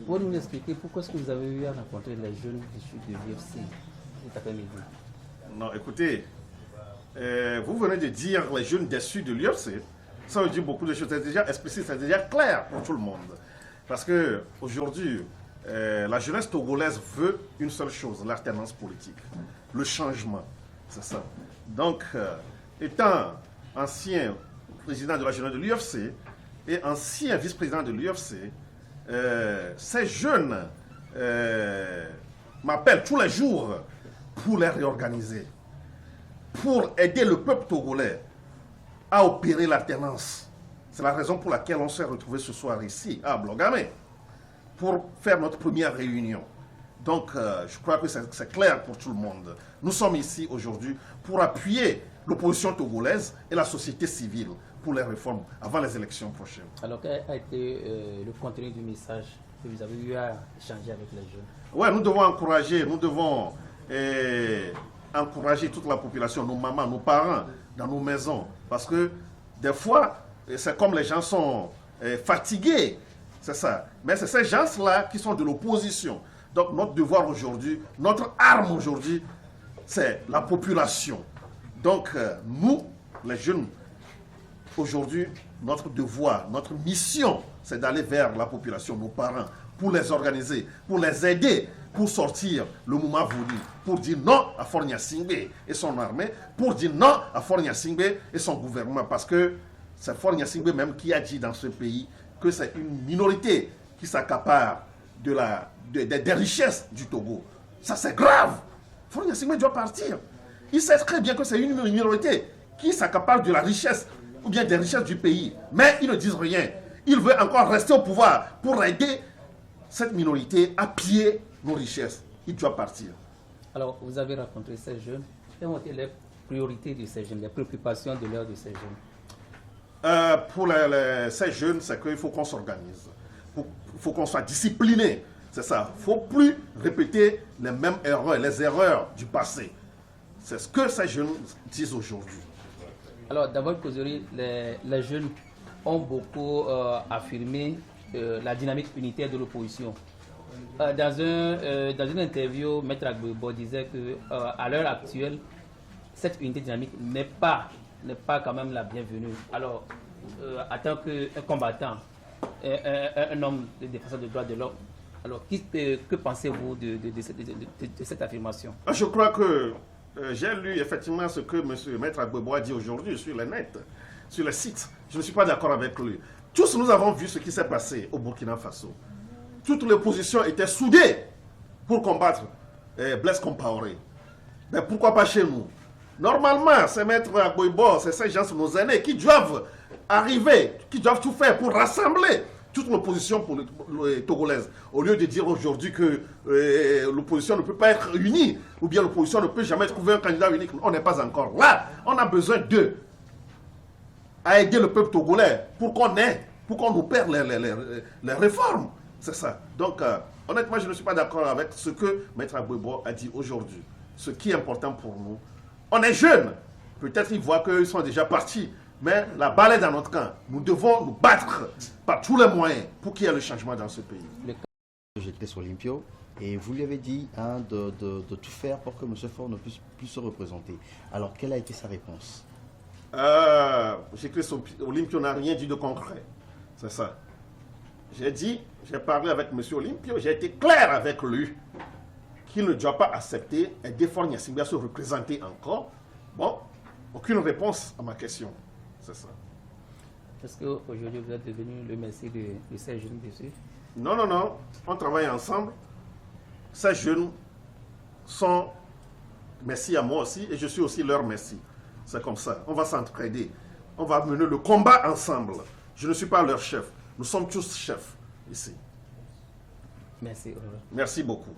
Pour nous expliquer pourquoi est-ce que vous avez eu à rencontrer les jeunes issus de l'UFC cet après-midi? Non, écoutez, vous venez de dire les jeunes déçus de l'UFC. Ça veut dire beaucoup de choses. C'est déjà explicite, c'est déjà clair pour tout le monde. Parce que aujourd'hui, la jeunesse togolaise veut une seule chose, l'alternance politique, le changement. C'est ça. Donc, étant ancien président de la jeunesse de l'UFC et ancien vice-président de l'UFC, ces jeunes m'appellent tous les jours pour les réorganiser, pour aider le peuple togolais à opérer l'alternance. C'est la raison pour laquelle on s'est retrouvé ce soir ici, à Blogamé, pour faire notre première réunion. Donc, je crois que c'est clair pour tout le monde. Nous sommes ici aujourd'hui pour appuyer l'opposition togolaise et la société civile pour les réformes avant les élections prochaines. Alors, quel a été le contenu du message que vous avez eu à échanger avec les jeunes? Oui, nous devons encourager, encourager toute la population, nos mamans, nos parents, dans nos maisons. Parce que des fois, c'est comme les gens sont fatigués, c'est ça. Mais c'est ces gens-là qui sont de l'opposition. Donc notre devoir aujourd'hui, notre arme aujourd'hui, c'est la population. Donc nous, les jeunes, aujourd'hui, notre devoir, notre mission, c'est d'aller vers la population, nos parents, pour les organiser, pour les aider, pour sortir le moment voulu, pour dire non à Faure Gnassingbé et son armée, pour dire non à Faure Gnassingbé et son gouvernement. Parce que c'est Faure Gnassingbé même qui a dit dans ce pays que c'est une minorité qui s'accapare des richesses du Togo. Ça, c'est grave. Faure Gnassingbé doit partir. Il sait très bien que c'est une minorité qui s'accapare de la richesse ou bien des richesses du pays. Mais ils ne disent rien. Ils veulent encore rester au pouvoir pour aider cette minorité à piller nos richesses. Il doit partir. Alors, vous avez rencontré ces jeunes. Quelles ont été les priorités de ces jeunes, les préoccupations de l'heure de ces jeunes? Pour ces jeunes, c'est qu'il faut qu'on s'organise. Il faut qu'on soit discipliné. C'est ça. Il ne faut plus répéter les mêmes erreurs, les erreurs du passé. C'est ce que ces jeunes disent aujourd'hui. Alors, dans votre causerie, les jeunes ont beaucoup affirmé la dynamique unitaire de l'opposition. Dans une interview, Maître Agboibo disait qu'à l'heure actuelle, cette unité dynamique n'est pas quand même la bienvenue. Alors, en tant qu'un combattant, un homme de défenseur des droits de l'homme, alors que pensez-vous de cette affirmation? Je crois que j'ai lu effectivement ce que Maître Agboibo a dit aujourd'hui sur le net, sur le site. Je ne suis pas d'accord avec lui. Tous nous avons vu ce qui s'est passé au Burkina Faso. Toute l'opposition était soudée pour combattre Blaise Compaoré. Mais pourquoi pas chez nous? Normalement, c'est Maître Agboibo, c'est ces gens, nos aînés, qui doivent arriver, qui doivent tout faire pour rassembler toute l'opposition togolaise. Au lieu de dire aujourd'hui que l'opposition ne peut pas être unie, ou bien l'opposition ne peut jamais trouver un candidat unique. On n'est pas encore là. On a besoin d'eux à aider le peuple togolais pour qu'on opère les réformes. C'est ça. Donc, honnêtement, je ne suis pas d'accord avec ce que Maître Agboibo a dit aujourd'hui. Ce qui est important pour nous, on est jeunes. Peut-être qu'ils voient qu'ils sont déjà partis. Mais la balle est dans notre camp. Nous devons nous battre par tous les moyens pour qu'il y ait le changement dans ce pays. J'étais sur Olympio et vous lui avez dit de tout faire pour que M. Faure ne puisse plus se représenter. Alors, quelle a été sa réponse? Olympio n'a rien dit de concret. C'est ça. J'ai parlé avec M. Olympio, j'ai été clair avec lui qu'il ne doit pas accepter aider Faure Gnassingbé à se représenter encore. Bon, aucune réponse à ma question. C'est ça. Est-ce qu'aujourd'hui vous êtes devenu le messie de ces jeunes dessus? Non, non, non. On travaille ensemble. Ces jeunes sont messie à moi aussi et je suis aussi leur messie. C'est comme ça. On va s'entraider. On va mener le combat ensemble. Je ne suis pas leur chef. Nous sommes tous chefs ici. Merci. Merci beaucoup.